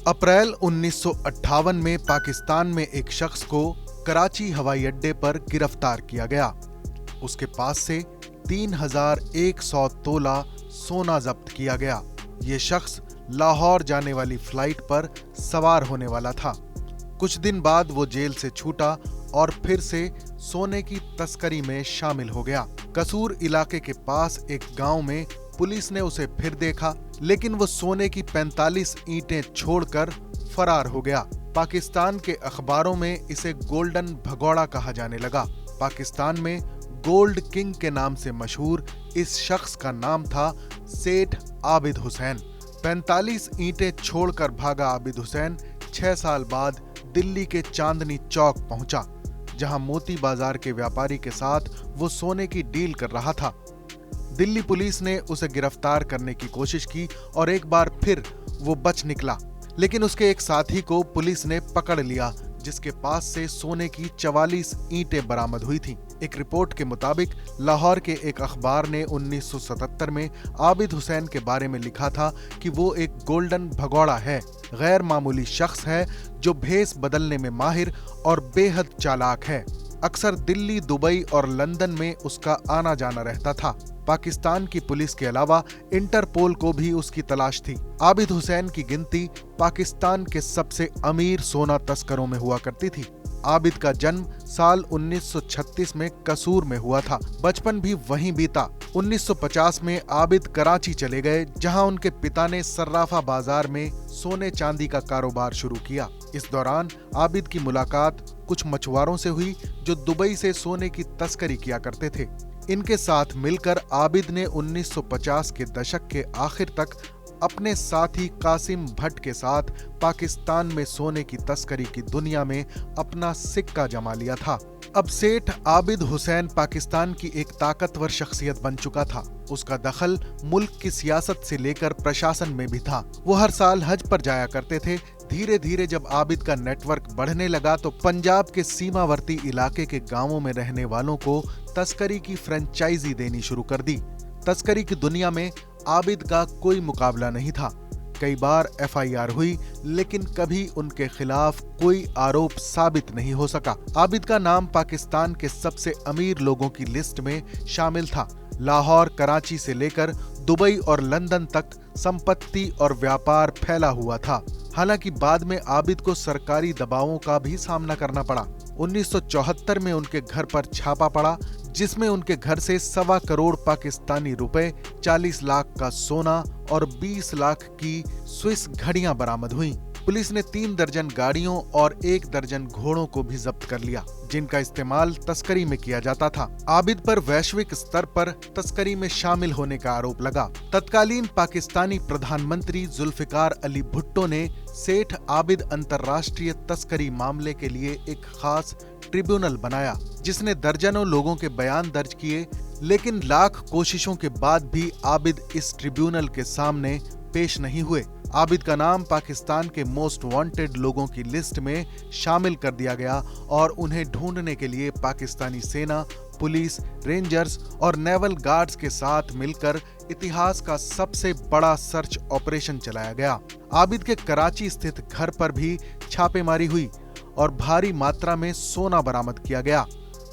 अप्रैल 1958 में पाकिस्तान में एक शख्स को कराची हवाई अड्डे पर गिरफ्तार किया गया। उसके पास से 3100 तोला सोना जब्त किया गया। ये शख्स लाहौर जाने वाली फ्लाइट पर सवार होने वाला था। कुछ दिन बाद वो जेल से छूटा और फिर से सोने की तस्करी में शामिल हो गया। कसूर इलाके के पास एक गांव में पुलिस ने उसे फिर देखा, लेकिन वो सोने की 45 ईंटें छोड़कर फरार हो गया। पाकिस्तान के अखबारों में इसे गोल्डन भगौड़ा कहा जाने लगा। पाकिस्तान में गोल्ड किंग के नाम से मशहूर इस शख्स का नाम था सेठ आबिद हुसैन। 45 ईंटें छोड़कर भागा आबिद हुसैन 6 साल बाद दिल्ली के चांदनी चौक पहुंचा, जहां मोती बाजार के व्यापारी के साथ वो सोने की डील कर रहा था। दिल्ली पुलिस ने उसे गिरफ्तार करने की कोशिश की और एक बार फिर वो बच निकला, लेकिन उसके एक साथी को पुलिस ने पकड़ लिया, जिसके पास से सोने की 44 ईंटें बरामद हुई थीं। एक रिपोर्ट के मुताबिक लाहौर के एक अखबार ने 1977 में आबिद हुसैन के बारे में लिखा था कि वो एक गोल्डन भगौड़ा है, गैर मामूली शख्स है जो भेस बदलने में माहिर और बेहद चालाक है। अक्सर दिल्ली, दुबई और लंदन में उसका आना जाना रहता था। पाकिस्तान की पुलिस के अलावा इंटरपोल को भी उसकी तलाश थी। आबिद हुसैन की गिनती पाकिस्तान के सबसे अमीर सोना तस्करों में हुआ करती थी। आबिद का जन्म साल 1936 में कसूर में हुआ था। बचपन भी वहीं बीता। 1950 में आबिद कराची चले गए, जहां उनके पिता ने सर्राफा बाजार में सोने चांदी का कारोबार शुरू किया। इस दौरान आबिद की मुलाकात कुछ मछुआरों से हुई जो दुबई से सोने की तस्करी किया करते थे। इनके साथ मिलकर आबिद ने 1950 के दशक के आखिर तक अपने साथी कासिम भट्ट के साथ पाकिस्तान में सोने की तस्करी की दुनिया में अपना सिक्का जमा लिया था। अब सेठ आबिद हुसैन पाकिस्तान की एक ताकतवर शख्सियत बन चुका था। उसका दखल मुल्क की सियासत से लेकर प्रशासन में भी था। वो हर साल हज पर जाया करते थे। धीरे धीरे जब आबिद का नेटवर्क बढ़ने लगा तो पंजाब के सीमावर्ती इलाके के गांवों में रहने वालों को तस्करी की फ्रेंचाइजी देनी शुरू कर दी। तस्करी की दुनिया में आबिद का कोई मुकाबला नहीं था। कई बार FIR हुई, लेकिन कभी उनके खिलाफ कोई आरोप साबित नहीं हो सका। आबिद का नाम पाकिस्तान के सबसे अमीर लोगों की लिस्ट में शामिल था। लाहौर, कराची से लेकर दुबई और लंदन तक संपत्ति और व्यापार फैला हुआ था। हालांकि बाद में आबिद को सरकारी दबावों का भी सामना करना पड़ा। 1974 में उनके घर पर छापा पड़ा, जिसमें उनके घर से 1.25 करोड़ पाकिस्तानी रुपए, 40 लाख का सोना और 20 लाख की स्विस घड़ियां बरामद हुईं। पुलिस ने 3 दर्जन गाड़ियों और 1 दर्जन घोड़ों को भी जब्त कर लिया, जिनका इस्तेमाल तस्करी में किया जाता था। आबिद पर वैश्विक स्तर पर तस्करी में शामिल होने का आरोप लगा। तत्कालीन पाकिस्तानी प्रधानमंत्री जुल्फिकार अली भुट्टो ने सेठ आबिद अंतर्राष्ट्रीय तस्करी मामले के लिए एक खास ट्रिब्यूनल बनाया, जिसने दर्जनों लोगों के बयान दर्ज किए, लेकिन लाख कोशिशों के बाद भी आबिद इस ट्रिब्यूनल के सामने पेश नहीं हुए। आबिद का नाम पाकिस्तान के मोस्ट वांटेड लोगों की लिस्ट में शामिल कर दिया गया और उन्हें ढूंढने के लिए पाकिस्तानी सेना, पुलिस, रेंजर्स और नेवल गार्ड्स के साथ मिलकर इतिहास का सबसे बड़ा सर्च ऑपरेशन चलाया गया। आबिद के कराची स्थित घर पर भी छापेमारी हुई और भारी मात्रा में सोना बरामद किया गया।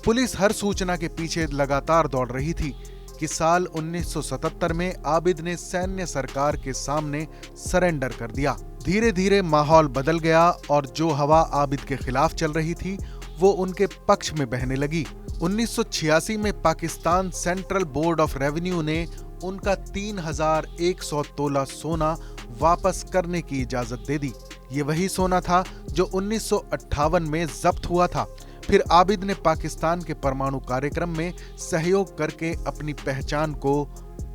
पुलिस हर सूचना के पीछे लगातार दौड़ रही थी कि साल 1977 में आबिद ने सैन्य सरकार के सामने सरेंडर कर दिया। धीरे धीरे माहौल बदल गया और जो हवा आबिद के खिलाफ चल रही थी वो उनके पक्ष में बहने लगी। 1986 में Pakistan central board of revenue ने उनका 3100 तोला सोना वापस करने की इजाजत दे दी। ये वही सोना था जो 1958 में जब्त हुआ था। फिर आबिद ने पाकिस्तान के परमाणु कार्यक्रम में सहयोग करके अपनी पहचान को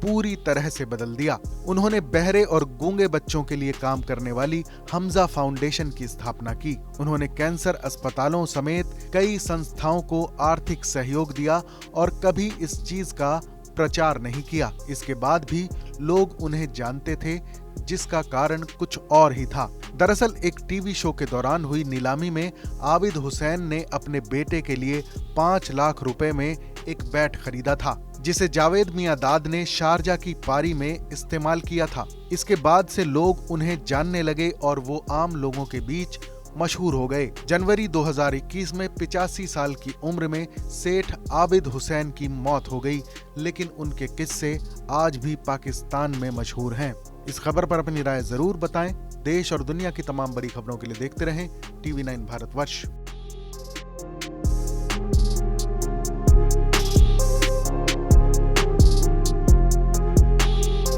पूरी तरह से बदल दिया। उन्होंने बहरे और गूंगे बच्चों के लिए काम करने वाली हमजा फाउंडेशन की स्थापना की। उन्होंने कैंसर अस्पतालों समेत कई संस्थाओं को आर्थिक सहयोग दिया और कभी इस चीज का प्रचार नहीं किया। इसके बाद भी लोग उन्हें जानते थे, जिसका कारण कुछ और ही था। दरअसल एक टीवी शो के दौरान हुई नीलामी में आबिद हुसैन ने अपने बेटे के लिए 5 लाख रुपए में एक बैट खरीदा था, जिसे जावेद मियांदाद ने शारजा की पारी में इस्तेमाल किया था। इसके बाद से लोग उन्हें जानने लगे और वो आम लोगों के बीच मशहूर हो गए। जनवरी 2021 में 85 साल की उम्र में सेठ आबिद हुसैन की मौत हो गई, लेकिन उनके किस्से आज भी पाकिस्तान में मशहूर हैं। इस खबर पर अपनी राय जरूर बताएं। देश और दुनिया की तमाम बड़ी खबरों के लिए देखते रहें TV9 भारतवर्ष।